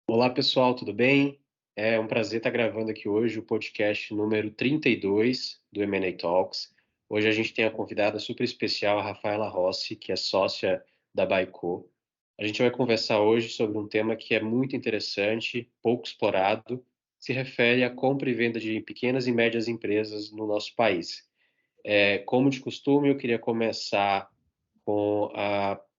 Olá, pessoal, tudo bem? É um prazer estar gravando aqui hoje o podcast número 32 do M&A Talks. Hoje a gente tem a convidada super especial, a Rafaela Rossi, que é sócia da Baico. A gente vai conversar hoje sobre um tema que é muito interessante, pouco explorado, se refere à compra e venda de pequenas e médias empresas no nosso país. Como de costume, eu queria começar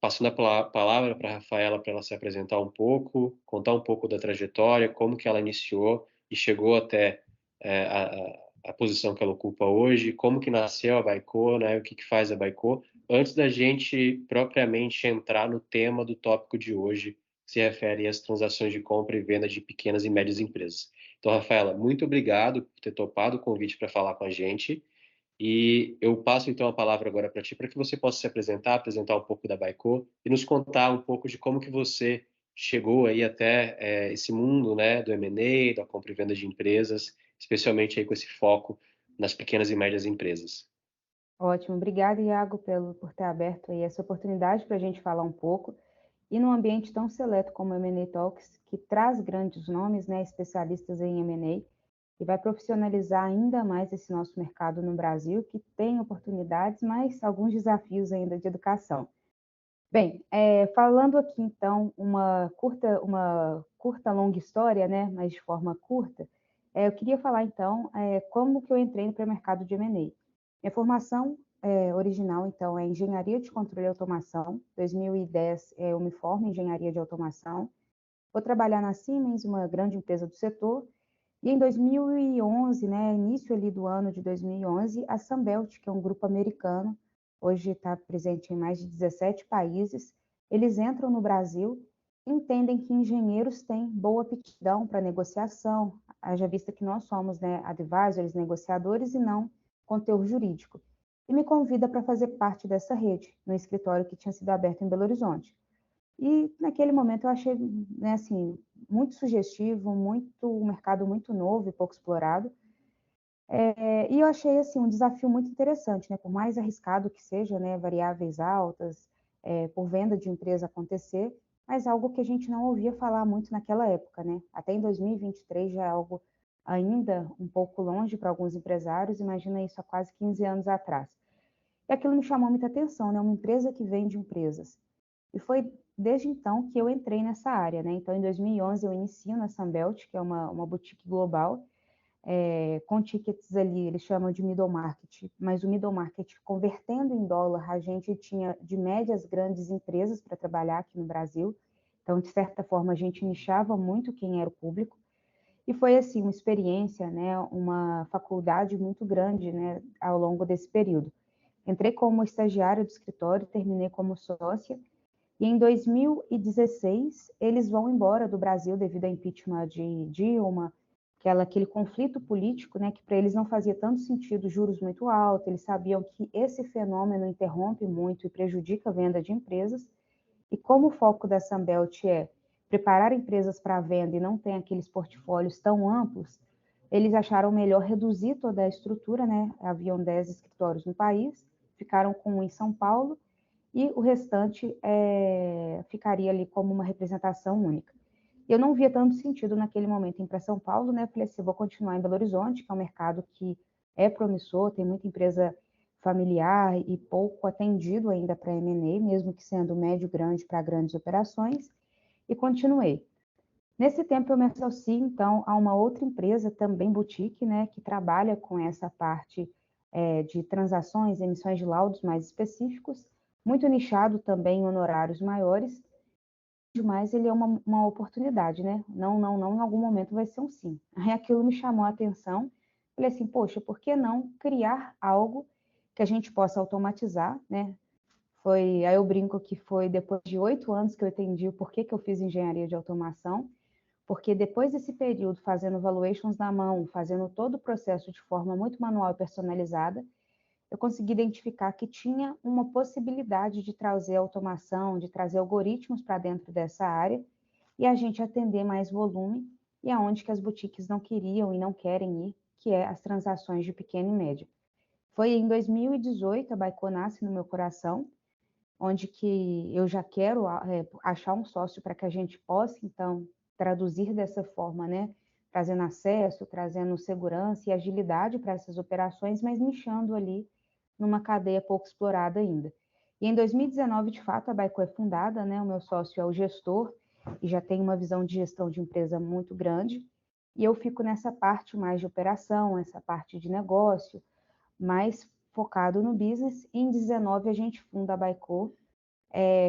passando a palavra para a Rafaela para ela se apresentar um pouco, contar um pouco da trajetória, como que ela iniciou e chegou até a posição que ela ocupa hoje, como que nasceu a Baico, né, o que que faz a Baico, antes da gente propriamente entrar no tema do tópico de hoje, que se refere às transações de compra e venda de pequenas e médias empresas. Então, Rafaela, muito obrigado por ter topado o convite para falar com a gente. E eu passo então a palavra agora para ti, para que você possa se apresentar, apresentar um pouco da Baico e nos contar um pouco de como que você chegou aí até esse mundo, né, do M&A, da compra e venda de empresas, especialmente aí com esse foco nas pequenas e médias empresas. Ótimo, obrigada, Iago, por ter aberto aí essa oportunidade para a gente falar um pouco. E num ambiente tão seleto como o M&A Talks, que traz grandes nomes, né, especialistas em M&A, e vai profissionalizar ainda mais esse nosso mercado no Brasil, que tem oportunidades, mas alguns desafios ainda de educação. Bem, falando aqui então uma curta longa história, né, mas de forma curta, eu queria falar então como que eu entrei para o mercado de M&A. Minha formação original então é engenharia de controle e automação. 2010 eu me formo em engenharia de automação. Vou trabalhar na Siemens, uma grande empresa do setor. E em 2011, né, início ali do ano de 2011, a Sunbelt, que é um grupo americano, hoje está presente em mais de 17 países, eles entram no Brasil e entendem que engenheiros têm boa aptidão para negociação, haja vista que nós somos, né, advisors, negociadores e não conteúdo jurídico. E me convida para fazer parte dessa rede, no escritório que tinha sido aberto em Belo Horizonte. E naquele momento eu achei, né, assim, muito sugestivo, um mercado muito novo e pouco explorado. E eu achei assim um desafio muito interessante, né? Por mais arriscado que seja, né, variáveis altas, por venda de empresa acontecer, mas algo que a gente não ouvia falar muito naquela época, né? Até em 2023 já é algo ainda um pouco longe para alguns empresários, imagina isso há quase 15 anos atrás. E aquilo me chamou muita atenção, né? Uma empresa que vende empresas. E foi desde então que eu entrei nessa área, né? Então, em 2011, eu inicio na Sunbelt, que é uma boutique global, com tickets ali, eles chamam de middle market, mas o middle market, convertendo em dólar, a gente tinha de médias grandes empresas para trabalhar aqui no Brasil. Então, de certa forma, a gente nichava muito quem era o público. E foi, assim, uma experiência, né? Uma faculdade muito grande, né? Ao longo desse período. Entrei como estagiária do escritório, terminei como sócia, e em 2016, eles vão embora do Brasil devido ao impeachment de Dilma, aquele conflito político, né, que para eles não fazia tanto sentido, juros muito altos, eles sabiam que esse fenômeno interrompe muito e prejudica a venda de empresas, e como o foco da Sunbelt é preparar empresas para a venda e não tem aqueles portfólios tão amplos, eles acharam melhor reduzir toda a estrutura, né, haviam 10 escritórios no país, ficaram com um em São Paulo, e o restante ficaria ali como uma representação única. Eu não via tanto sentido naquele momento em ir para São Paulo, né? Falei assim, vou continuar em Belo Horizonte, que é um mercado que é promissor, tem muita empresa familiar e pouco atendido ainda para M&A, mesmo que sendo médio grande para grandes operações, e continuei. Nesse tempo eu me associei, então, a uma outra empresa, também boutique, né, que trabalha com essa parte de transações, emissões de laudos mais específicos, muito nichado também em honorários maiores, mas ele é uma oportunidade, né? Não, não, não, em algum momento vai ser um sim. Aí aquilo me chamou a atenção, falei assim, poxa, por que não criar algo que a gente possa automatizar, né? Aí eu brinco que foi depois de 8 anos que eu entendi o porquê que eu fiz engenharia de automação, porque depois desse período fazendo valuations na mão, fazendo todo o processo de forma muito manual e personalizada, eu consegui identificar que tinha uma possibilidade de trazer automação, de trazer algoritmos para dentro dessa área e a gente atender mais volume e aonde que as boutiques não queriam e não querem ir, que é as transações de pequena e média. Foi em 2018 a Baico nasce no meu coração, onde que eu já quero achar um sócio para que a gente possa, então, traduzir dessa forma, né? Trazendo acesso, trazendo segurança e agilidade para essas operações, mas nichando ali numa cadeia pouco explorada ainda. E em 2019, de fato, a Baico é fundada, né? O meu sócio é o gestor e já tem uma visão de gestão de empresa muito grande. E eu fico nessa parte mais de operação, essa parte de negócio, mais focado no business. E em 19 a gente funda a Baico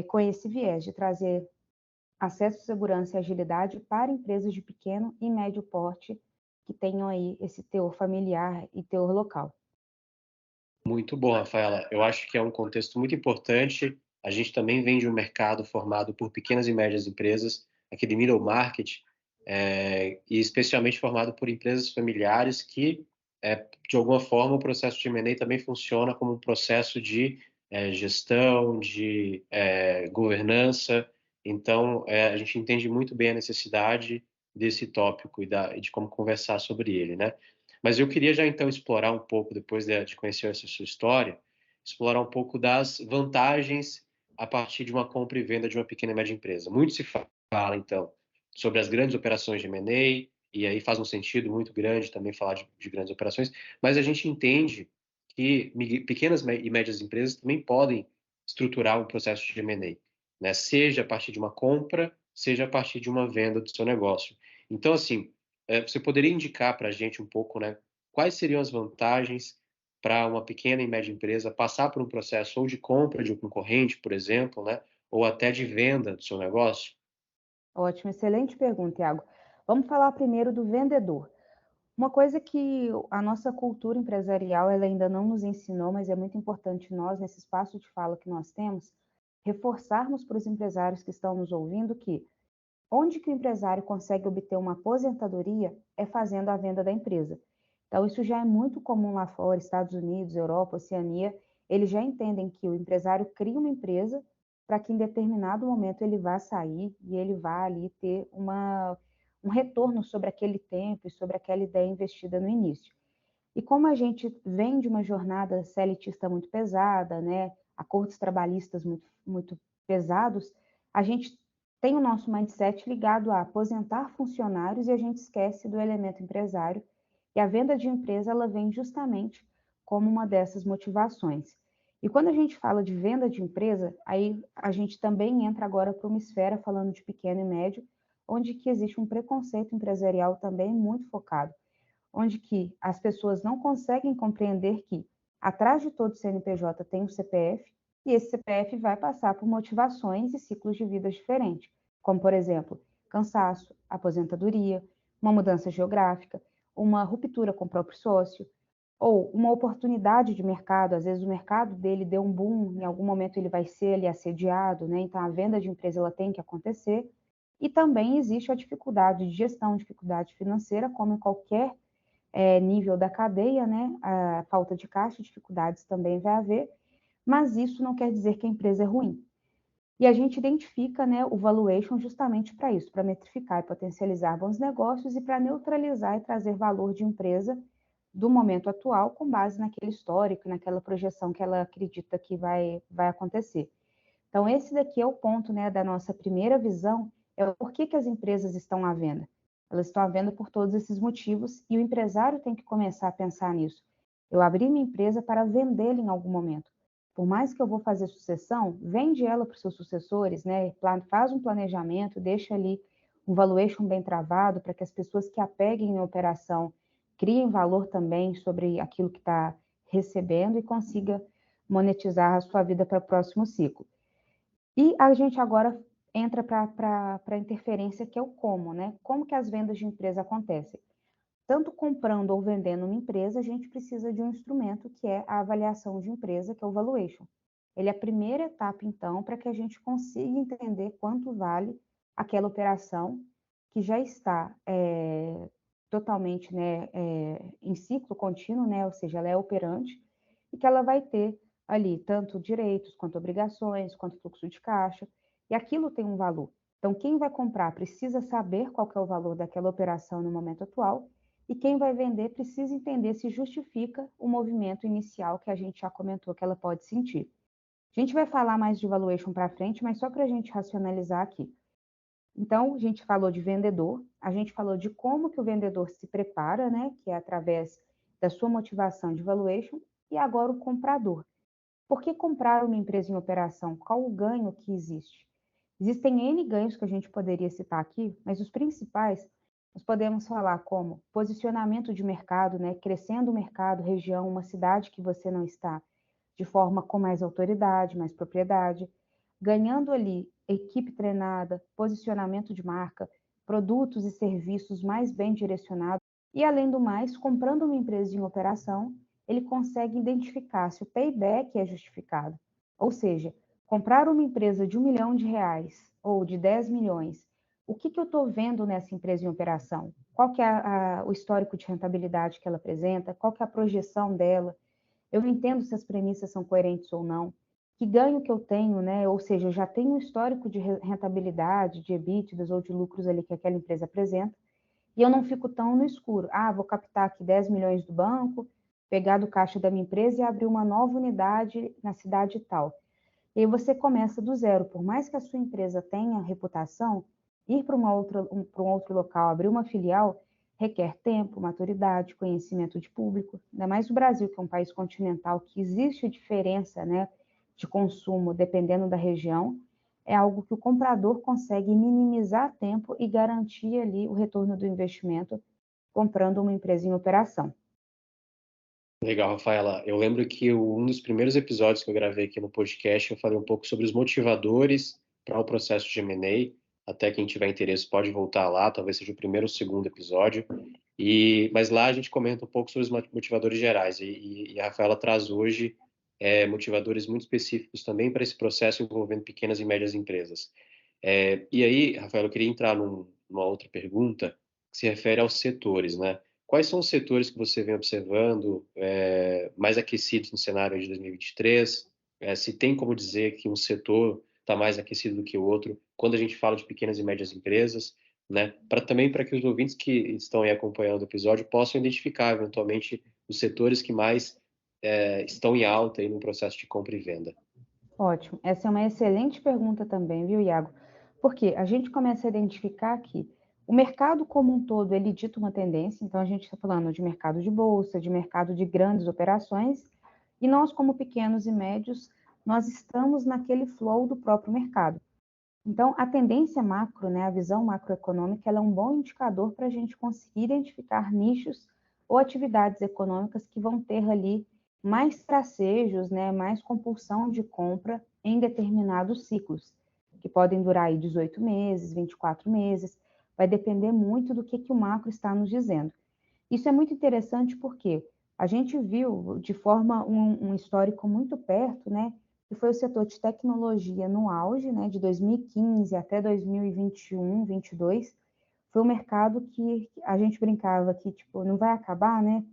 com esse viés de trazer acesso, segurança e agilidade para empresas de pequeno e médio porte que tenham aí esse teor familiar e teor local. Muito bom, Rafaela. Eu acho que é um contexto muito importante. A gente também vem de um mercado formado por pequenas e médias empresas, aquele middle market, e especialmente formado por empresas familiares que, de alguma forma, o processo de M&A também funciona como um processo de gestão, de governança. Então, a gente entende muito bem a necessidade desse tópico e de como conversar sobre ele, né? Mas eu queria já então explorar um pouco, depois de conhecer essa sua história, explorar um pouco das vantagens a partir de uma compra e venda de uma pequena e média empresa. Muito se fala, então, sobre as grandes operações de M&A, e aí faz um sentido muito grande também falar de grandes operações, mas a gente entende que pequenas e médias empresas também podem estruturar um processo de M&A, né? Seja a partir de uma compra, seja a partir de uma venda do seu negócio. Então, assim, você poderia indicar para a gente um pouco, né, quais seriam as vantagens para uma pequena e média empresa passar por um processo ou de compra de um concorrente, por exemplo, né, ou até de venda do seu negócio? Ótimo, excelente pergunta, Iago. Vamos falar primeiro do vendedor. Uma coisa que a nossa cultura empresarial ela ainda não nos ensinou, mas é muito importante nós, nesse espaço de fala que nós temos, reforçarmos para os empresários que estão nos ouvindo que onde que o empresário consegue obter uma aposentadoria é fazendo a venda da empresa. Então, isso já é muito comum lá fora, Estados Unidos, Europa, Oceania, eles já entendem que o empresário cria uma empresa para que em determinado momento ele vá sair e ele vá ali ter um retorno sobre aquele tempo e sobre aquela ideia investida no início. E como a gente vem de uma jornada seletista muito pesada, né, acordos trabalhistas muito pesados, a gente tem o nosso mindset ligado a aposentar funcionários e a gente esquece do elemento empresário. E a venda de empresa, ela vem justamente como uma dessas motivações. E quando a gente fala de venda de empresa, aí a gente também entra agora para uma esfera falando de pequeno e médio, onde que existe um preconceito empresarial também muito focado, onde que as pessoas não conseguem compreender que atrás de todo CNPJ tem um CPF e esse CPF vai passar por motivações e ciclos de vida diferentes, como, por exemplo, cansaço, aposentadoria, uma mudança geográfica, uma ruptura com o próprio sócio, ou uma oportunidade de mercado. Às vezes o mercado dele deu um boom, em algum momento ele vai ser ali assediado, né? Então a venda de empresa ela tem que acontecer. E também existe a dificuldade de gestão, dificuldade financeira, como em qualquer nível da cadeia, né? A falta de caixa, dificuldades também vai haver, mas isso não quer dizer que a empresa é ruim. E a gente identifica, né, o valuation justamente para isso, para metrificar e potencializar bons negócios e para neutralizar e trazer valor de empresa do momento atual com base naquele histórico, naquela projeção que ela acredita que vai acontecer. Então, esse daqui é o ponto, né, da nossa primeira visão, é o porquê que as empresas estão à venda. Elas estão à venda por todos esses motivos e o empresário tem que começar a pensar nisso. Eu abri minha empresa para vendê-la em algum momento. Por mais que eu vou fazer sucessão, vende ela para os seus sucessores, né? Faz um planejamento, deixa ali um valuation bem travado para que as pessoas que apeguem na operação criem valor também sobre aquilo que está recebendo e consiga monetizar a sua vida para o próximo ciclo. E a gente agora entra para a interferência, que é o como, né? Como que as vendas de empresa acontecem? Tanto comprando ou vendendo uma empresa, a gente precisa de um instrumento que é a avaliação de empresa, que é o valuation. Ele é a primeira etapa, então, para que a gente consiga entender quanto vale aquela operação que já está totalmente, né, em ciclo contínuo, né? Ou seja, ela é operante e que ela vai ter ali tanto direitos, quanto obrigações, quanto fluxo de caixa, e aquilo tem um valor. Então, quem vai comprar precisa saber qual que é o valor daquela operação no momento atual, e quem vai vender precisa entender se justifica o movimento inicial que a gente já comentou que ela pode sentir. A gente vai falar mais de valuation para frente, mas só para a gente racionalizar aqui. Então, a gente falou de vendedor, a gente falou de como que o vendedor se prepara, né, que é através da sua motivação de valuation, e agora o comprador. Por que comprar uma empresa em operação? Qual o ganho que existe? Existem N ganhos que a gente poderia citar aqui, mas os principais nós podemos falar como posicionamento de mercado, né, crescendo o mercado, região, uma cidade que você não está, de forma com mais autoridade, mais propriedade, ganhando ali equipe treinada, posicionamento de marca, produtos e serviços mais bem direcionados, e além do mais, comprando uma empresa em operação, ele consegue identificar se o payback é justificado. Ou seja, comprar uma empresa de R$ 1 milhão ou de 10 milhões, o que eu estou vendo nessa empresa em operação? Qual que é o histórico de rentabilidade que ela apresenta? Qual que é a projeção dela? Eu não entendo se as premissas são coerentes ou não. Que ganho que eu tenho, né? Ou seja, eu já tenho um histórico de rentabilidade, de EBITDAs ou de lucros ali que aquela empresa apresenta, e eu não fico tão no escuro. Ah, vou captar aqui 10 milhões do banco, pegar do caixa da minha empresa e abrir uma nova unidade na cidade tal. E aí você começa do zero. Por mais que a sua empresa tenha reputação, ir para um outro local, abrir uma filial, requer tempo, maturidade, conhecimento de público. Ainda mais o Brasil, que é um país continental, que existe diferença, né, de consumo dependendo da região, é algo que o comprador consegue minimizar tempo e garantir ali o retorno do investimento comprando uma empresa em operação. Legal, Rafaela. Eu lembro que um dos primeiros episódios que eu gravei aqui no podcast, eu falei um pouco sobre os motivadores para o processo de M&A. Até quem tiver interesse pode voltar lá, talvez seja o primeiro ou segundo episódio. Mas lá a gente comenta um pouco sobre os motivadores gerais. E a Rafaela traz hoje motivadores muito específicos também para esse processo envolvendo pequenas e médias empresas. E aí, Rafaela, eu queria entrar numa outra pergunta que se refere aos setores, né? Quais são os setores que você vem observando mais aquecidos no cenário de 2023? Se tem como dizer que um setor está mais aquecido do que o outro, quando a gente fala de pequenas e médias empresas, né? Também para que os ouvintes que estão aí acompanhando o episódio possam identificar eventualmente os setores que mais estão em alta aí no processo de compra e venda. Ótimo. Essa é uma excelente pergunta também, viu, Iago? Porque a gente começa a identificar que o mercado como um todo, ele dita uma tendência, então a gente está falando de mercado de bolsa, de mercado de grandes operações, e nós, como pequenos e médios, nós estamos naquele flow do próprio mercado. Então, a tendência macro, né, a visão macroeconômica, ela é um bom indicador para a gente conseguir identificar nichos ou atividades econômicas que vão ter ali mais tracejos, né, mais compulsão de compra em determinados ciclos, que podem durar aí 18 meses, 24 meses, vai depender muito do que o macro está nos dizendo. Isso é muito interessante porque a gente viu de forma um histórico muito perto, né, que foi o setor de tecnologia no auge, né, de 2015 até 2021, 22, foi um mercado que a gente brincava que tipo não vai acabar, né?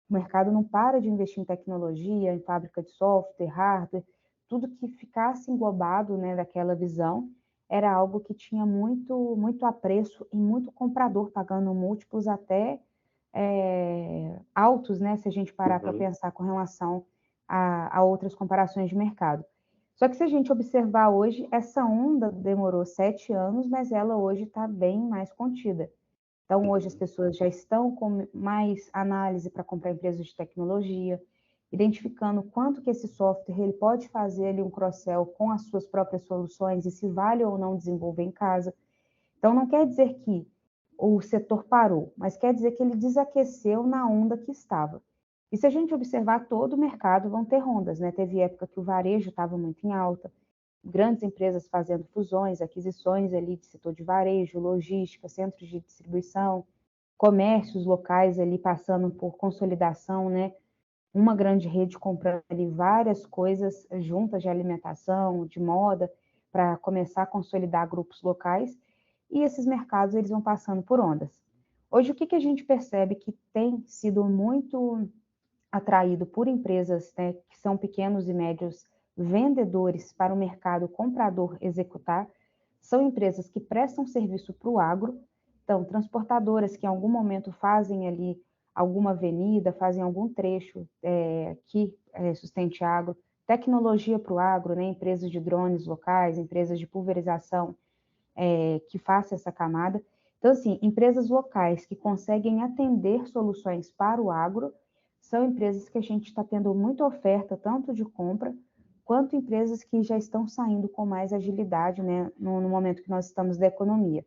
O mercado não para de investir em tecnologia, em fábrica de software, hardware, tudo que ficasse englobado, né, daquela visão, era algo que tinha muito apreço e muito comprador pagando múltiplos até altos, né, se a gente parar para pensar com relação a outras comparações de mercado. Só que se a gente observar hoje, essa onda demorou 7 anos, mas ela hoje está bem mais contida. Então, hoje as pessoas já estão com mais análise para comprar empresas de tecnologia, identificando quanto que esse software ele pode fazer ali um cross-sell com as suas próprias soluções e se vale ou não desenvolver em casa. Então, não quer dizer que o setor parou, mas quer dizer que ele desaqueceu na onda que estava. E se a gente observar todo o mercado, vão ter ondas, né? Teve época que o varejo estava muito em alta, grandes empresas fazendo fusões, aquisições ali de setor de varejo, logística, centros de distribuição, comércios locais ali passando por consolidação, né? Uma grande rede comprando ali várias coisas juntas de alimentação, de moda, para começar a consolidar grupos locais, e esses mercados eles vão passando por ondas. Hoje, o que a gente percebe que tem sido muito atraído por empresas, né, que são pequenos e médios vendedores para o mercado comprador executar, são empresas que prestam serviço para o agro, então transportadoras que em algum momento fazem ali alguma avenida, fazem algum trecho que sustente agro, tecnologia para o agro, né, empresas de drones locais, empresas de pulverização, que faça essa camada. Então, assim, empresas locais que conseguem atender soluções para o agro são empresas que a gente está tendo muita oferta, tanto de compra, quanto empresas que já estão saindo com mais agilidade, né, no momento que nós estamos da economia.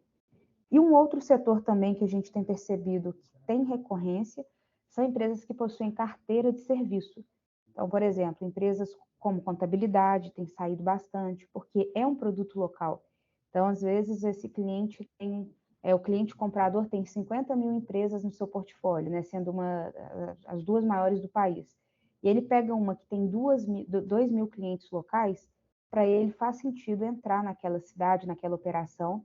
E um outro setor também que a gente tem percebido que tem recorrência são empresas que possuem carteira de serviço. Então, por exemplo, empresas como contabilidade têm saído bastante, porque é um produto local. Então, às vezes, esse cliente tem, o cliente comprador tem 50 mil empresas no seu portfólio, né, sendo as duas maiores do país. E ele pega uma que tem 2 mil clientes locais, para ele faz sentido entrar naquela cidade, naquela operação,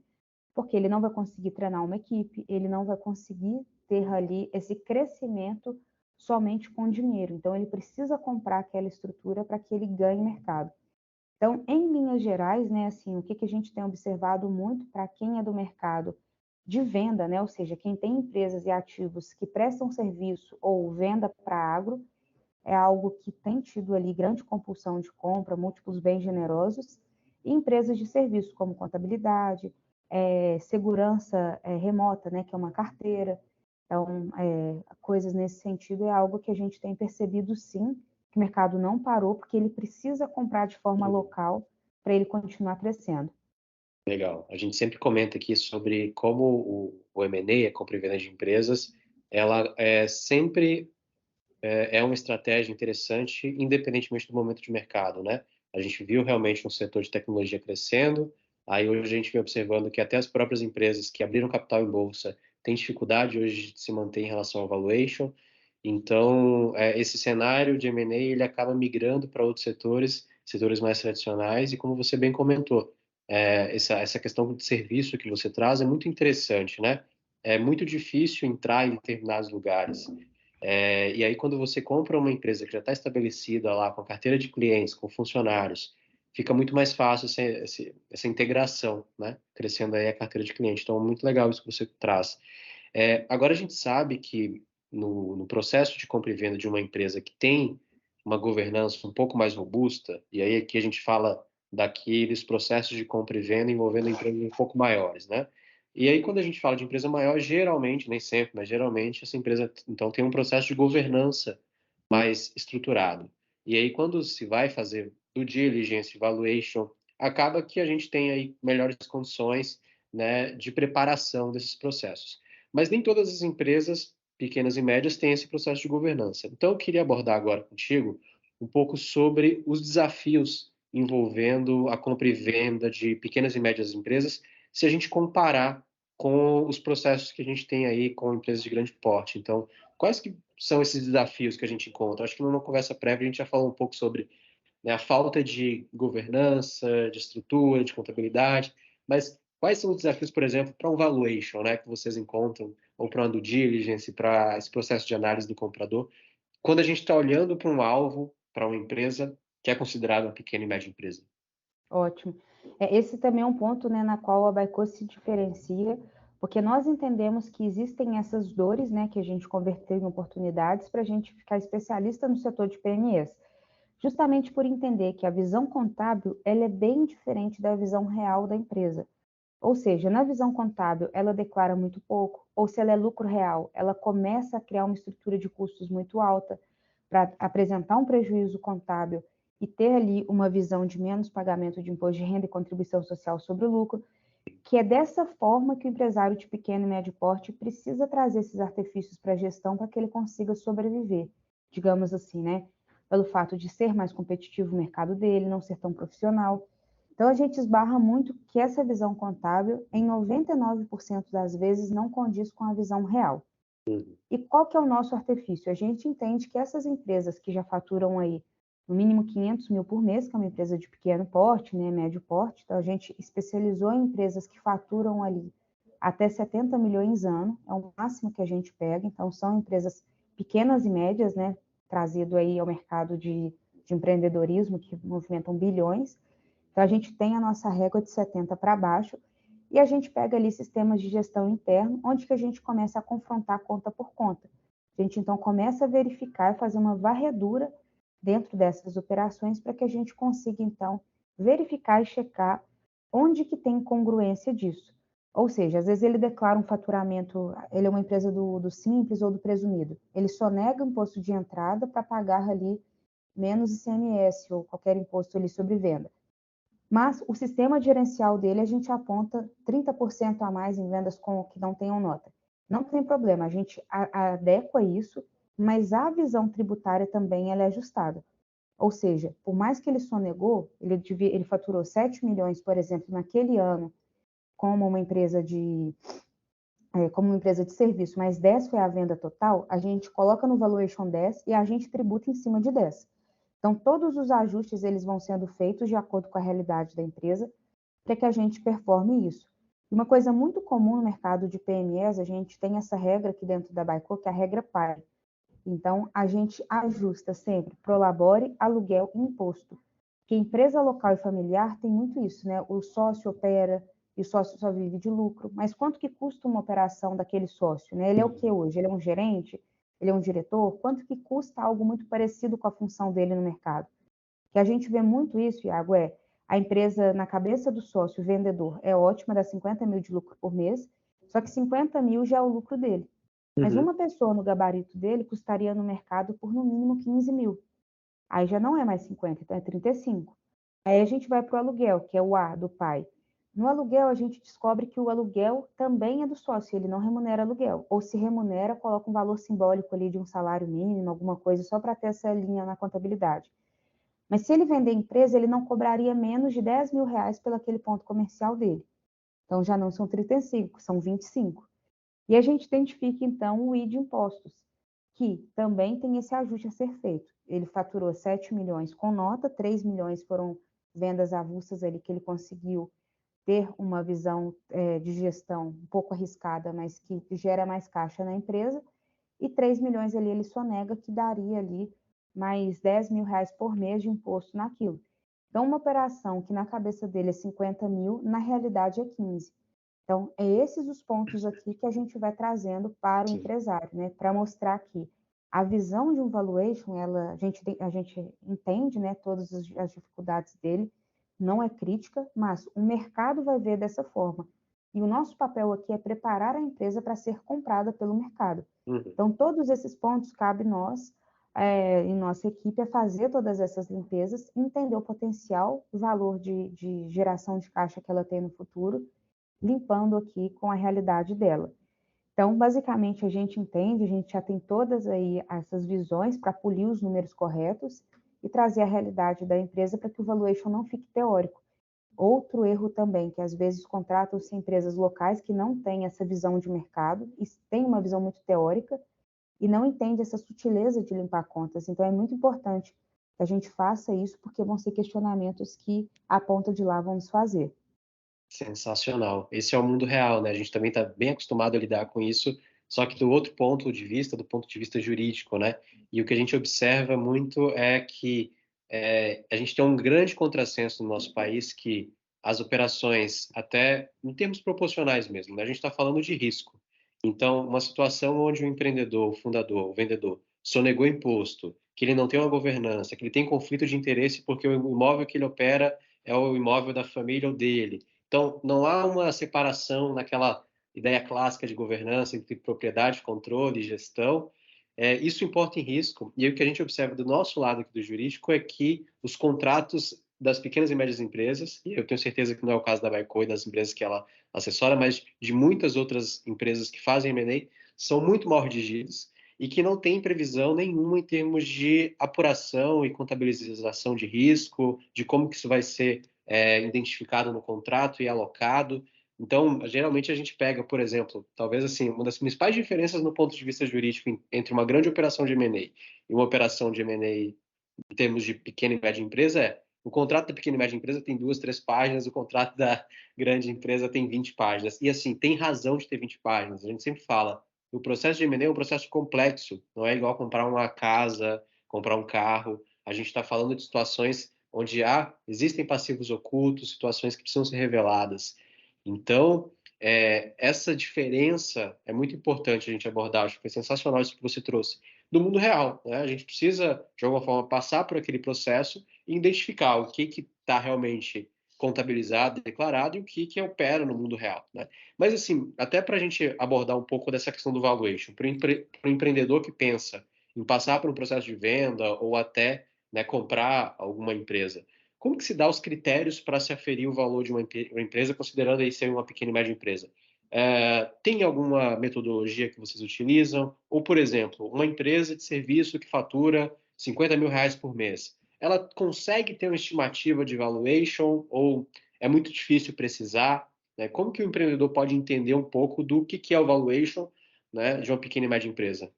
porque ele não vai conseguir treinar uma equipe, ele não vai conseguir ter ali esse crescimento somente com dinheiro. Então, ele precisa comprar aquela estrutura para que ele ganhe mercado. Então, em linhas gerais, né, assim, o que a gente tem observado muito para quem é do mercado de venda, né, ou seja, quem tem empresas e ativos que prestam serviço ou venda para agro, é algo que tem tido ali grande compulsão de compra, múltiplos bem generosos, e empresas de serviço como contabilidade, segurança remota, né, que é uma carteira. Então, coisas nesse sentido é algo que a gente tem percebido sim, que o mercado não parou, porque ele precisa comprar de forma local para ele continuar crescendo. Legal. A gente sempre comenta aqui sobre como o M&A, a compra e venda de empresas, ela é sempre é uma estratégia interessante, independentemente do momento de mercado, né? A gente viu realmente um setor de tecnologia crescendo, aí hoje a gente vem observando que até as próprias empresas que abriram capital em bolsa têm dificuldade hoje de se manter em relação ao valuation. Então, esse cenário de M&A, ele acaba migrando para outros setores, setores mais tradicionais, e como você bem comentou, essa questão de serviço que você traz é muito interessante, né? É muito difícil entrar em determinados lugares. E aí, quando você compra uma empresa que já está estabelecida lá, com a carteira de clientes, com funcionários, fica muito mais fácil essa integração, né? Crescendo aí a carteira de cliente. Então, é muito legal isso que você traz. Agora, a gente sabe que no processo de compra e venda de uma empresa que tem uma governança um pouco mais robusta, e aí aqui a gente fala daqueles processos de compra e venda envolvendo empresas um pouco maiores, né? E aí, quando a gente fala de empresa maior, geralmente, nem sempre, mas geralmente, essa empresa, então, tem um processo de governança mais estruturado. E aí, quando se vai fazer due diligence, valuation, acaba que a gente tem aí melhores condições, né, de preparação desses processos. Mas nem todas as empresas, pequenas e médias, têm esse processo de governança. Então, eu queria abordar agora contigo um pouco sobre os desafios envolvendo a compra e venda de pequenas e médias empresas, se a gente comparar com os processos que a gente tem aí com empresas de grande porte. Então, quais que são esses desafios que a gente encontra? Acho que numa conversa prévia a gente já falou um pouco sobre, né, a falta de governança, de estrutura, de contabilidade, mas quais são os desafios, por exemplo, para um valuation, né, que vocês encontram, ou para uma due diligence, para esse processo de análise do comprador, quando a gente está olhando para um alvo, para uma empresa que é considerada uma pequena e média empresa? Ótimo. Esse também é um ponto, né, na qual a Baico se diferencia, porque nós entendemos que existem essas dores, né, que a gente converteu em oportunidades para a gente ficar especialista no setor de PMEs, justamente por entender que a visão contábil ela é bem diferente da visão real da empresa. Ou seja, na visão contábil, ela declara muito pouco, ou se ela é lucro real, ela começa a criar uma estrutura de custos muito alta para apresentar um prejuízo contábil e ter ali uma visão de menos pagamento de imposto de renda e contribuição social sobre o lucro, que é dessa forma que o empresário de pequeno e médio porte precisa trazer esses artifícios para a gestão para que ele consiga sobreviver, digamos assim, né? Pelo fato de ser mais competitivo o mercado dele, não ser tão profissional. Então, a gente esbarra muito que essa visão contábil, em 99% das vezes, não condiz com a visão real. Uhum. E qual que é o nosso artifício? A gente entende que essas empresas que já faturam aí no mínimo 500 mil por mês, que é uma empresa de pequeno porte, né, médio porte, então a gente especializou em empresas que faturam ali até 70 milhões ano, é o máximo que a gente pega, então são empresas pequenas e médias, né, trazido aí ao mercado de empreendedorismo, que movimentam bilhões. Então a gente tem a nossa régua de 70 para baixo, e a gente pega ali sistemas de gestão interno, onde que a gente começa a confrontar conta por conta. A gente então começa a verificar e fazer uma varredura dentro dessas operações para que a gente consiga então verificar e checar onde que tem congruência disso? Ou seja, às vezes ele declara um faturamento, ele é uma empresa do simples ou do presumido, ele só nega o imposto de entrada para pagar ali menos ICMS ou qualquer imposto ali sobre venda. Mas o sistema gerencial dele, a gente aponta 30% a mais em vendas que não tenham nota. Não tem problema, a gente adequa isso, mas a visão tributária também ela é ajustada. Ou seja, por mais que ele sonegou, ele faturou 7 milhões, por exemplo, naquele ano, como uma empresa de serviço, mas 10 foi a venda total, a gente coloca no valuation 10 e a gente tributa em cima de 10. Então, todos os ajustes eles vão sendo feitos de acordo com a realidade da empresa para que a gente performe isso. E uma coisa muito comum no mercado de PMEs, a gente tem essa regra aqui dentro da Baico, que é a regra PAR. Então, a gente ajusta sempre prolabore, aluguel e imposto. Porque empresa local e familiar tem muito isso, né? O sócio opera e o sócio só vive de lucro. Mas quanto que custa uma operação daquele sócio, né? Ele é o que hoje? Ele é um gerente? Ele é um diretor? Quanto que custa algo muito parecido com a função dele no mercado? Que a gente vê muito isso, Iago, a empresa na cabeça do sócio, vendedor, é ótima, dá 50 mil de lucro por mês, só que 50 mil já é o lucro dele. Mas uma pessoa no gabarito dele custaria no mercado por no mínimo 15 mil. Aí já não é mais 50, então é 35. Aí a gente vai para o aluguel, que é o A do pai. No aluguel, a gente descobre que o aluguel também é do sócio, ele não remunera aluguel. Ou se remunera, coloca um valor simbólico ali de um salário mínimo, alguma coisa, só para ter essa linha na contabilidade. Mas se ele vender empresa, ele não cobraria menos de 10 mil reais pelo aquele ponto comercial dele. Então já não são 35, são 25. E a gente identifica, então, o I de impostos, que também tem esse ajuste a ser feito. Ele faturou 7 milhões com nota, 3 milhões foram vendas avulsas ali que ele conseguiu ter uma visão de gestão um pouco arriscada, mas que gera mais caixa na empresa, e 3 milhões ali ele sonega, que daria ali mais 10 mil reais por mês de imposto naquilo. Então, uma operação que na cabeça dele é 50 mil, na realidade é 15. Então, é esses os pontos aqui que a gente vai trazendo para o Sim. empresário, né? Para mostrar que a visão de um valuation, a gente entende, né, todas as dificuldades dele, não é crítica, mas o mercado vai ver dessa forma. E o nosso papel aqui é preparar a empresa para ser comprada pelo mercado. Uhum. Então, todos esses pontos cabe nós, em nossa equipe, a fazer todas essas limpezas, entender o potencial, o valor de geração de caixa que ela tem no futuro, limpando aqui com a realidade dela. Então, basicamente, a gente entende, a gente já tem todas aí essas visões para polir os números corretos e trazer a realidade da empresa para que o valuation não fique teórico. Outro erro também, que às vezes contratam-se empresas locais que não têm essa visão de mercado e têm uma visão muito teórica e não entende essa sutileza de limpar contas. Então, é muito importante que a gente faça isso, porque vão ser questionamentos que a ponta de lá vão nos fazer. Sensacional. Esse é o mundo real, né? A gente também está bem acostumado a lidar com isso, só que do outro ponto de vista, do ponto de vista jurídico, né? E o que a gente observa muito é que a gente tem um grande contrassenso no nosso país que as operações, até em termos proporcionais mesmo, né? A gente está falando de risco. Então, uma situação onde o empreendedor, o fundador, o vendedor, sonegou imposto, que ele não tem uma governança, que ele tem conflito de interesse porque o imóvel que ele opera é o imóvel da família ou dele. Então, não há uma separação naquela ideia clássica de governança entre propriedade, controle e gestão. Isso importa em risco. E o que a gente observa do nosso lado aqui do jurídico é que os contratos das pequenas e médias empresas, e eu tenho certeza que não é o caso da Baico e das empresas que ela assessora, mas de muitas outras empresas que fazem M&A, são muito mal redigidos e que não têm previsão nenhuma em termos de apuração e contabilização de risco, de como que isso vai ser identificado no contrato e alocado. Então, geralmente a gente pega, por exemplo, talvez assim, uma das principais diferenças no ponto de vista jurídico entre uma grande operação de M&A e uma operação de M&A em termos de pequena e média empresa o contrato da pequena e média empresa tem 2, 3 páginas, o contrato da grande empresa tem 20 páginas. E assim, tem razão de ter 20 páginas. A gente sempre fala, o processo de M&A é um processo complexo, não é igual comprar uma casa, comprar um carro. A gente está falando de situações onde existem passivos ocultos, situações que precisam ser reveladas. Então, essa diferença é muito importante a gente abordar. Acho que foi sensacional isso que você trouxe. Do mundo real, né? A gente precisa, de alguma forma, passar por aquele processo e identificar o que está realmente contabilizado, declarado e o que opera no mundo real, né? Mas assim, até para a gente abordar um pouco dessa questão do valuation, para o empreendedor que pensa em passar por um processo de venda ou até, né, comprar alguma empresa, como que se dá os critérios para se aferir o valor de uma empresa, considerando aí ser uma pequena e média empresa? Tem alguma metodologia que vocês utilizam? Ou, por exemplo, uma empresa de serviço que fatura R$ 50.000 por mês, ela consegue ter uma estimativa de valuation ou é muito difícil precisar? Né? Como que o empreendedor pode entender um pouco do que é o valuation, né, de uma pequena e média empresa?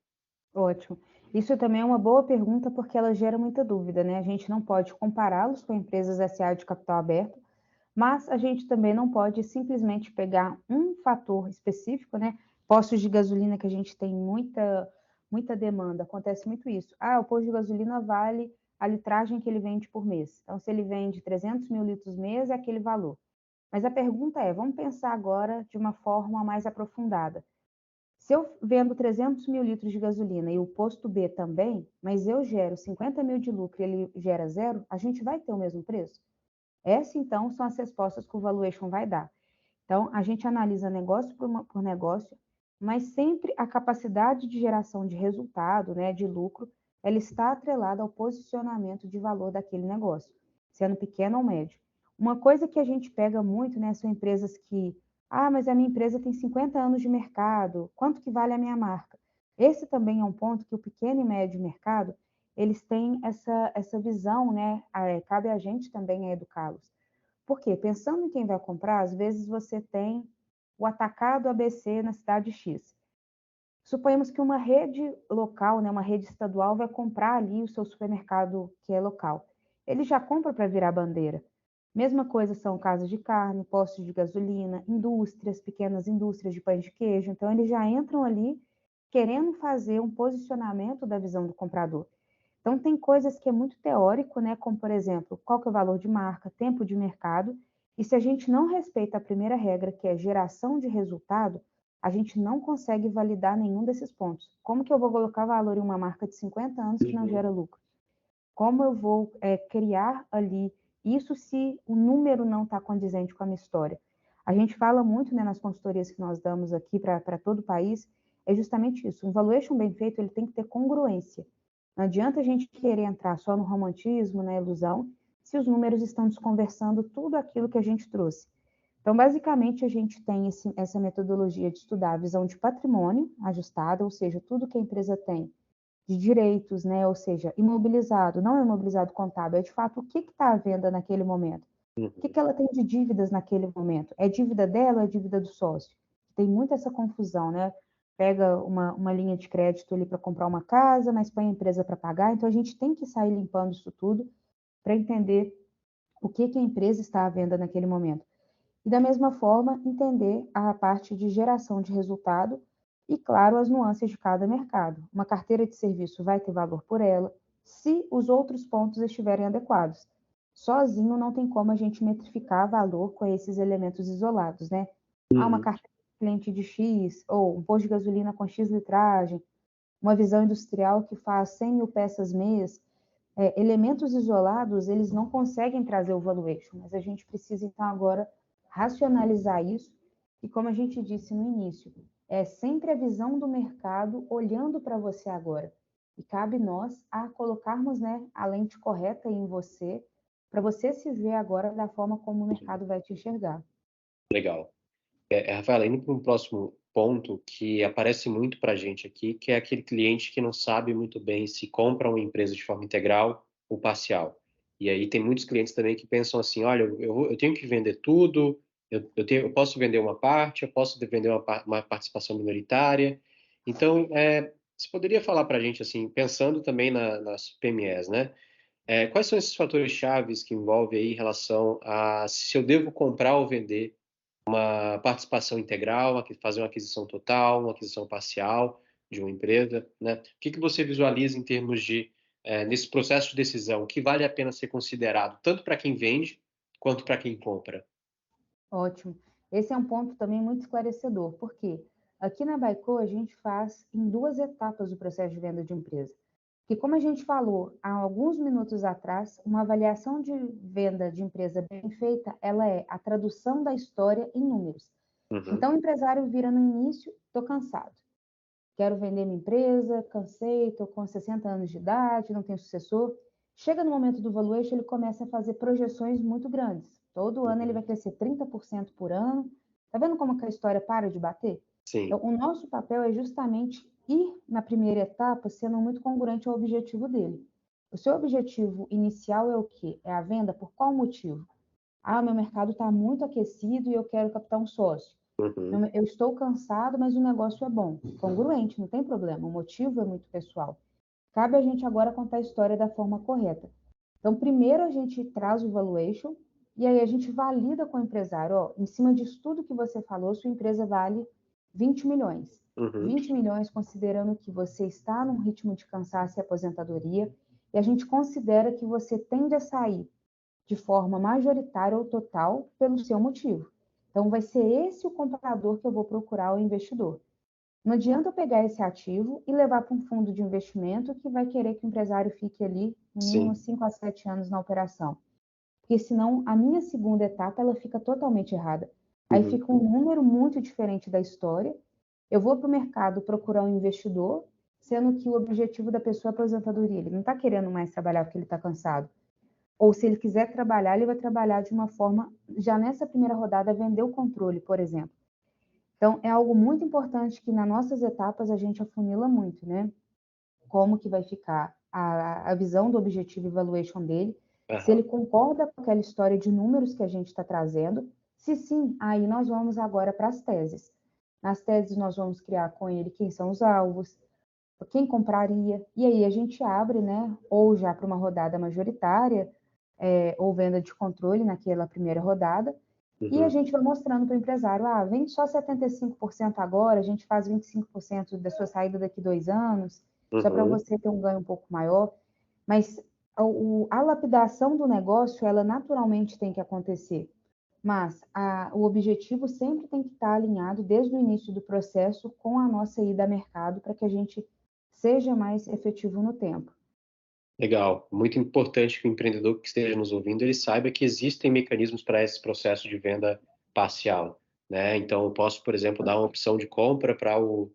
Ótimo. Isso também é uma boa pergunta porque ela gera muita dúvida, né? A gente não pode compará-los com empresas SA de capital aberto, mas a gente também não pode simplesmente pegar um fator específico, né? Postos de gasolina que a gente tem muita demanda, acontece muito isso. Ah, o posto de gasolina vale a litragem que ele vende por mês. Então, se ele vende 300 mil litros mês, é aquele valor. Mas a pergunta é, vamos pensar agora de uma forma mais aprofundada. Se eu vendo 300 mil litros de gasolina e o posto B também, mas eu gero 50 mil de lucro e ele gera zero, a gente vai ter o mesmo preço? Essas, então, são as respostas que o valuation vai dar. Então, a gente analisa negócio por negócio, mas sempre a capacidade de geração de resultado, né, de lucro, ela está atrelada ao posicionamento de valor daquele negócio, sendo pequeno ou médio. Uma coisa que a gente pega muito, né, são empresas que, mas a minha empresa tem 50 anos de mercado, quanto que vale a minha marca? Esse também é um ponto que o pequeno e médio mercado, eles têm essa visão, né, cabe a gente também educá-los. Por quê? Pensando em quem vai comprar, às vezes você tem o atacado ABC na cidade X. Suponhamos que uma rede local, né, uma rede estadual, vai comprar ali o seu supermercado que é local. Ele já compra para virar bandeira. Mesma coisa são casas de carne, postos de gasolina, indústrias, pequenas indústrias de pães de queijo. Então, eles já entram ali querendo fazer um posicionamento da visão do comprador. Então, tem coisas que é muito teórico, né? Como, por exemplo, qual que é o valor de marca, tempo de mercado. E se a gente não respeita a primeira regra, que é geração de resultado, a gente não consegue validar nenhum desses pontos. Como que eu vou colocar valor em uma marca de 50 anos que não Uhum. gera lucro? Como eu vou criar ali isso se o número não está condizente com a minha história? A gente fala muito, né, nas consultorias que nós damos aqui para todo o país, é justamente isso. Um valuation bem feito, ele tem que ter congruência. Não adianta a gente querer entrar só no romantismo, na ilusão, se os números estão desconversando tudo aquilo que a gente trouxe. Então, basicamente, a gente tem essa metodologia de estudar a visão de patrimônio ajustada, ou seja, tudo que a empresa tem de direitos, né? Ou seja, imobilizado, não é imobilizado contábil, é de fato o que está à venda naquele momento. O que Uhum. ela tem de dívidas naquele momento? É dívida dela ou é dívida do sócio? Tem muito essa confusão, né? Pega uma linha de crédito ali para comprar uma casa, mas põe a empresa para pagar, então a gente tem que sair limpando isso tudo para entender o que a empresa está à venda naquele momento. E da mesma forma, entender a parte de geração de resultado e, claro, as nuances de cada mercado. Uma carteira de serviço vai ter valor por ela, se os outros pontos estiverem adequados. Sozinho não tem como a gente metrificar valor com esses elementos isolados, né? Uma Uhum. carteira de cliente de X, ou um posto de gasolina com X litragem, uma visão industrial que faz 100 mil peças mês. Elementos isolados, eles não conseguem trazer o valuation, mas a gente precisa, então, agora racionalizar isso, e como a gente disse no início, é sempre a visão do mercado olhando para você agora. E cabe nós a colocarmos, né, a lente correta em você, para você se ver agora da forma como o mercado vai te enxergar. Legal. Rafaela, indo para um próximo ponto que aparece muito para a gente aqui, que é aquele cliente que não sabe muito bem se compra uma empresa de forma integral ou parcial. E aí tem muitos clientes também que pensam assim, olha, eu tenho que vender tudo, eu posso vender uma parte, eu posso vender uma participação minoritária. Então, você poderia falar para a gente, assim, pensando também nas PMEs, né? Quais são esses fatores chaves que envolvem aí em relação a se eu devo comprar ou vender uma participação integral, fazer uma aquisição total, uma aquisição parcial de uma empresa, né? O que você visualiza em termos de, nesse processo de decisão, o que vale a pena ser considerado, tanto para quem vende quanto para quem compra? Ótimo. Esse é um ponto também muito esclarecedor, porque aqui na Baico a gente faz em duas etapas o processo de venda de empresa. Que como a gente falou há alguns minutos atrás, uma avaliação de venda de empresa bem feita, ela é a tradução da história em números. Uhum. Então, o empresário vira no início, estou cansado, quero vender minha empresa, cansei, estou com 60 anos de idade, não tenho sucessor. Chega no momento do valuation, ele começa a fazer projeções muito grandes. Todo ano ele Uhum. vai crescer 30% por ano. Tá vendo como que a história para de bater? Então, Sim. o nosso papel é justamente ir na primeira etapa sendo muito congruente ao objetivo dele. O seu objetivo inicial é o quê? É a venda por qual motivo? Ah, meu mercado está muito aquecido e eu quero captar um sócio. Uhum. Eu estou cansado, mas o negócio é bom. Congruente, não tem problema. O motivo é muito pessoal. Cabe a gente agora contar a história da forma correta. Então, primeiro a gente traz o valuation e aí a gente valida com o empresário, ó, em cima disso tudo que você falou, sua empresa vale 20 milhões. Uhum. 20 milhões considerando que você está num ritmo de cansaço e aposentadoria, e a gente considera que você tende a sair de forma majoritária ou total pelo seu motivo. Então, vai ser esse o comprador que eu vou procurar, o investidor. Não adianta eu pegar esse ativo e levar para um fundo de investimento que vai querer que o empresário fique ali no mínimo Sim. 5 a 7 anos na operação. Porque senão a minha segunda etapa ela fica totalmente errada. Aí Uhum. fica um número muito diferente da história. Eu vou para o mercado procurar um investidor, sendo que o objetivo da pessoa é a aposentadoria. Ele não está querendo mais trabalhar porque ele está cansado. Ou se ele quiser trabalhar, ele vai trabalhar de uma forma, já nessa primeira rodada, vender o controle, por exemplo. Então, é algo muito importante que nas nossas etapas a gente afunila muito, né? Como que vai ficar a visão do objetivo evaluation dele, se Aham. ele concorda com aquela história de números que a gente está trazendo. Se sim, aí nós vamos agora para as teses. Nas teses nós vamos criar com ele quem são os alvos, quem compraria, e aí a gente abre, né, ou já para uma rodada majoritária, ou venda de controle naquela primeira rodada, e a Uhum. gente vai mostrando para o empresário, vende só 75% agora, a gente faz 25% da sua saída daqui 2 anos, só para Uhum. você ter um ganho um pouco maior. Mas a lapidação do negócio, ela naturalmente tem que acontecer. Mas o objetivo sempre tem que estar alinhado desde o início do processo com a nossa ida a mercado para que a gente seja mais efetivo no tempo. Legal. Muito importante que o empreendedor que esteja nos ouvindo, ele saiba que existem mecanismos para esse processo de venda parcial, né? Então, eu posso, por exemplo, dar uma opção de compra para o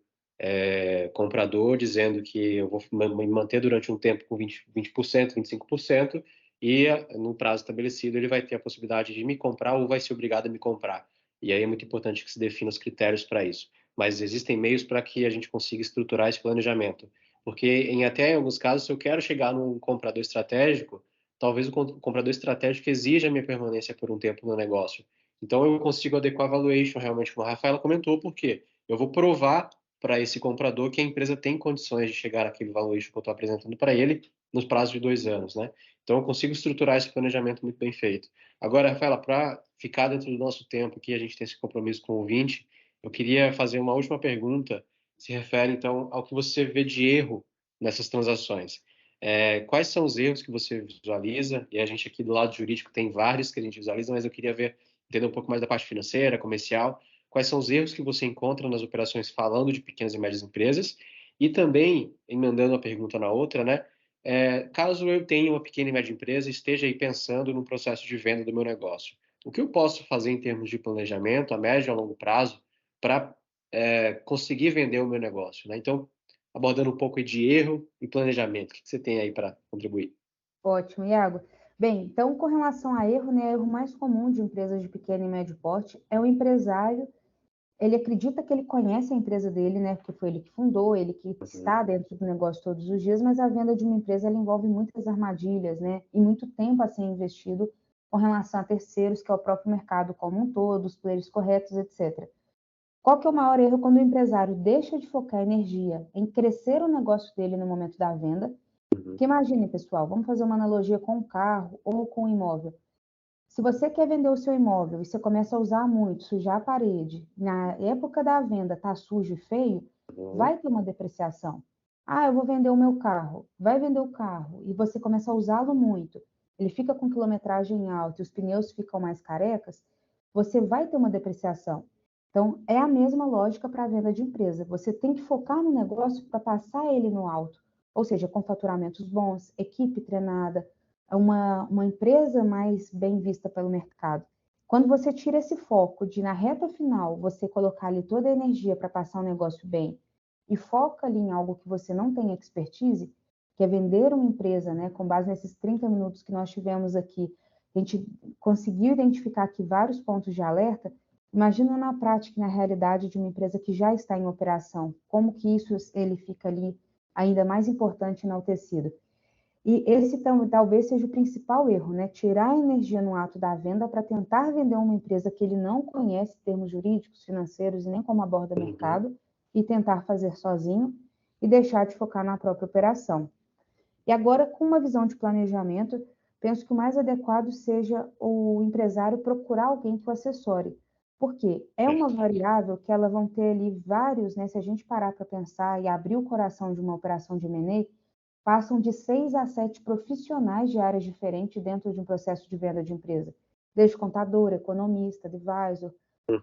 comprador, dizendo que eu vou me manter durante um tempo com 20%, 25%, e no prazo estabelecido ele vai ter a possibilidade de me comprar ou vai ser obrigado a me comprar. E aí é muito importante que se defina os critérios para isso. Mas existem meios para que a gente consiga estruturar esse planejamento. Porque até em alguns casos, se eu quero chegar num comprador estratégico, talvez o comprador estratégico exija a minha permanência por um tempo no negócio. Então eu consigo adequar a valuation realmente, como a Rafaela comentou, porque eu vou provar para esse comprador que a empresa tem condições de chegar àquele valuation que eu estou apresentando para ele nos prazos de 2 anos, né? Então eu consigo estruturar esse planejamento muito bem feito. Agora, Rafaela, para ficar dentro do nosso tempo aqui, a gente tem esse compromisso com o ouvinte, eu queria fazer uma última pergunta, se refere então ao que você vê de erro nessas transações. Quais são os erros que você visualiza? E a gente aqui do lado jurídico tem vários que a gente visualiza, mas eu queria entender um pouco mais da parte financeira, comercial. Quais são os erros que você encontra nas operações falando de pequenas e médias empresas? E também, emendando uma pergunta na outra, né? Caso eu tenha uma pequena e média empresa e esteja aí pensando no processo de venda do meu negócio, o que eu posso fazer em termos de planejamento a médio e a longo prazo para conseguir vender o meu negócio, né? Então, abordando um pouco de erro e planejamento. O que você tem aí para contribuir? Ótimo, Iago. Bem, então, com relação a erro, né, o erro mais comum de empresas de pequeno e médio porte é o empresário, ele acredita que ele conhece a empresa dele, né, porque foi ele que fundou, ele que Uhum. está dentro do negócio todos os dias, mas a venda de uma empresa ela envolve muitas armadilhas, né, e muito tempo a ser investido com relação a terceiros, que é o próprio mercado como um todo, os players corretos, etc. Qual que é o maior erro quando o empresário deixa de focar energia em crescer o negócio dele no momento da venda? Uhum. Porque imagine, pessoal, vamos fazer uma analogia com um carro ou com um imóvel. Se você quer vender o seu imóvel e você começa a usar muito, sujar a parede, na época da venda está sujo e feio, Uhum. vai ter uma depreciação. Eu vou vender o meu carro. Vai vender o carro e você começa a usá-lo muito. Ele fica com quilometragem alta e os pneus ficam mais carecas, você vai ter uma depreciação. Então, é a mesma lógica para a venda de empresa. Você tem que focar no negócio para passar ele no alto. ou seja, com faturamentos bons, equipe treinada, uma empresa mais bem vista pelo mercado. Quando você tira esse foco de, na reta final, você colocar ali toda a energia para passar o negócio bem e foca ali em algo que você não tem expertise, que é vender uma empresa, né, com base nesses 30 minutos que nós tivemos aqui, a gente conseguiu identificar aqui vários pontos de alerta. Imagina na prática e na realidade de uma empresa que já está em operação, como que isso ele fica ali ainda mais importante e enaltecido. E esse talvez seja o principal erro, né? Tirar a energia no ato da venda para tentar vender uma empresa que ele não conhece termos jurídicos, financeiros e nem como aborda o mercado, e tentar fazer sozinho e deixar de focar na própria operação. E agora, com uma visão de planejamento, penso que o mais adequado seja o empresário procurar alguém que o assessore, porque é uma variável que elas vão ter ali vários, né? Se a gente parar para pensar e abrir o coração de uma operação de M&A, passam de 6 a 7 profissionais de áreas diferentes dentro de um processo de venda de empresa, desde contador, economista, advisor,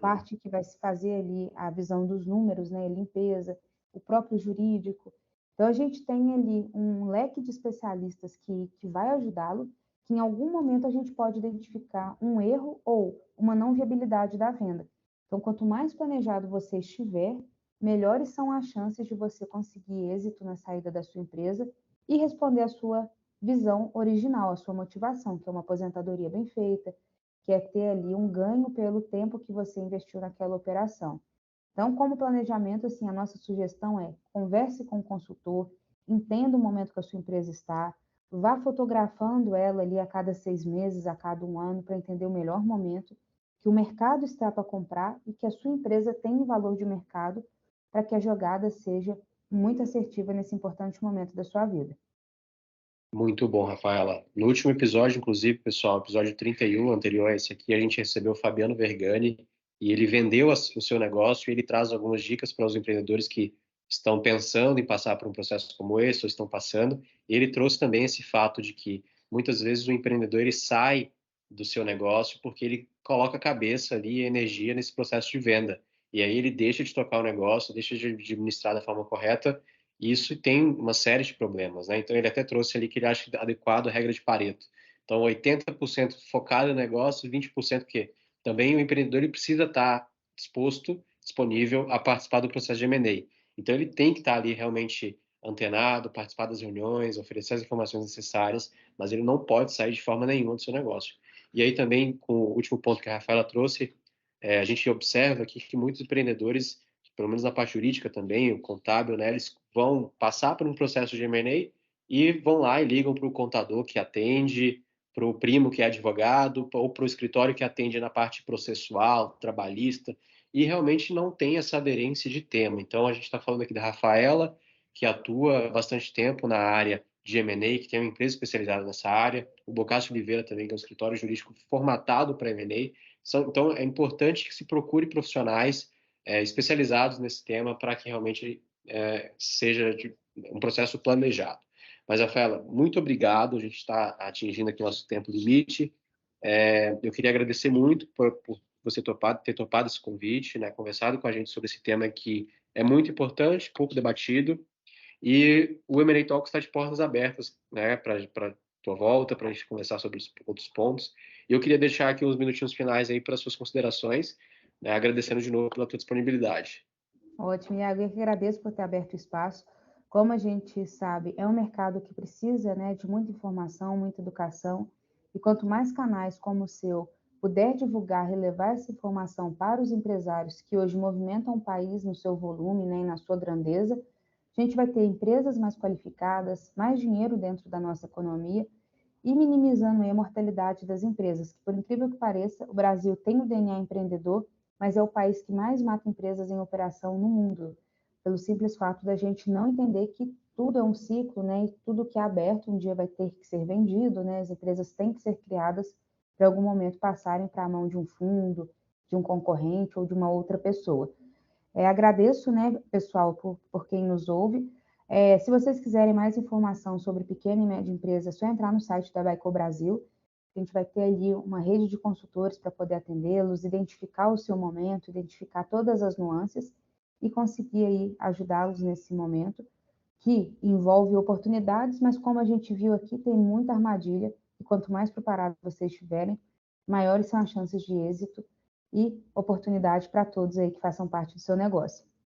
parte que vai se fazer ali a visão dos números, né, limpeza, o próprio jurídico. Então, a gente tem ali um leque de especialistas que vai ajudá-lo, que em algum momento a gente pode identificar um erro ou uma não viabilidade da venda. Então, quanto mais planejado você estiver, melhores são as chances de você conseguir êxito na saída da sua empresa e responder à sua visão original, à sua motivação, que é uma aposentadoria bem feita, que é ter ali um ganho pelo tempo que você investiu naquela operação. Então, como planejamento, assim, a nossa sugestão é: converse com o consultor, entenda o momento que a sua empresa está, vá fotografando ela ali a cada 6 meses, a cada 1 ano, para entender o melhor momento que o mercado está para comprar e que a sua empresa tem um valor de mercado para que a jogada seja muito assertiva nesse importante momento da sua vida. Muito bom, Rafaela. No último episódio, inclusive, pessoal, episódio 31, anterior a esse aqui, a gente recebeu o Fabiano Vergani e ele vendeu o seu negócio e ele traz algumas dicas para os empreendedores que estão pensando em passar por um processo como esse ou estão passando. E ele trouxe também esse fato de que muitas vezes o empreendedor ele sai do seu negócio porque ele coloca a cabeça ali e energia nesse processo de venda. E aí ele deixa de tocar o negócio, deixa de administrar da forma correta e isso tem uma série de problemas, né? Então ele até trouxe ali que ele acha adequado a regra de Pareto. Então 80% focado no negócio, 20% que também o empreendedor ele precisa estar disposto, disponível a participar do processo de M&A. Então ele tem que estar ali realmente antenado, participar das reuniões, oferecer as informações necessárias, mas ele não pode sair de forma nenhuma do seu negócio. E aí também, com o último ponto que a Rafaela trouxe, a gente observa aqui que muitos empreendedores, pelo menos na parte jurídica também, o contábil, né, eles vão passar por um processo de M&A e vão lá e ligam para o contador que atende, para o primo que é advogado, ou para o escritório que atende na parte processual, trabalhista, e realmente não tem essa aderência de tema. Então, a gente está falando aqui da Rafaela, que atua há bastante tempo na área de M&A, que tem uma empresa especializada nessa área, o Bocássio Oliveira também, que é um escritório jurídico formatado para M&A. Então, é importante que se procure profissionais especializados nesse tema para que realmente seja um processo planejado. Mas, Rafaela, muito obrigado. A gente está atingindo aqui o nosso tempo limite. Eu queria agradecer muito por você ter topado esse convite, né, conversado com a gente sobre esse tema que é muito importante, pouco debatido. E o M&A Talks está de portas abertas, né, para tua volta, para a gente conversar sobre os outros pontos. E eu queria deixar aqui uns minutinhos finais aí para as suas considerações, né, agradecendo de novo pela tua disponibilidade. Ótimo, Iago, eu que agradeço por ter aberto o espaço. Como a gente sabe, é um mercado que precisa, né, de muita informação, muita educação, e quanto mais canais como o seu puder divulgar, relevar essa informação para os empresários que hoje movimentam o país no seu volume, né, e na sua grandeza, a gente vai ter empresas mais qualificadas, mais dinheiro dentro da nossa economia e minimizando a mortalidade das empresas, que por incrível que pareça, o Brasil tem o DNA empreendedor, mas é o país que mais mata empresas em operação no mundo, pelo simples fato da gente não entender que tudo é um ciclo, né? E tudo que é aberto um dia vai ter que ser vendido, né? As empresas têm que ser criadas para algum momento passarem para a mão de um fundo, de um concorrente ou de uma outra pessoa. Agradeço, né, pessoal, por quem nos ouve. Se vocês quiserem mais informação sobre pequena e média empresa, é só entrar no site da Baico Brasil. A gente vai ter ali uma rede de consultores para poder atendê-los, identificar o seu momento, identificar todas as nuances e conseguir aí ajudá-los nesse momento, que envolve oportunidades, mas como a gente viu aqui, tem muita armadilha, e quanto mais preparados vocês estiverem, maiores são as chances de êxito e oportunidade para todos aí que façam parte do seu negócio.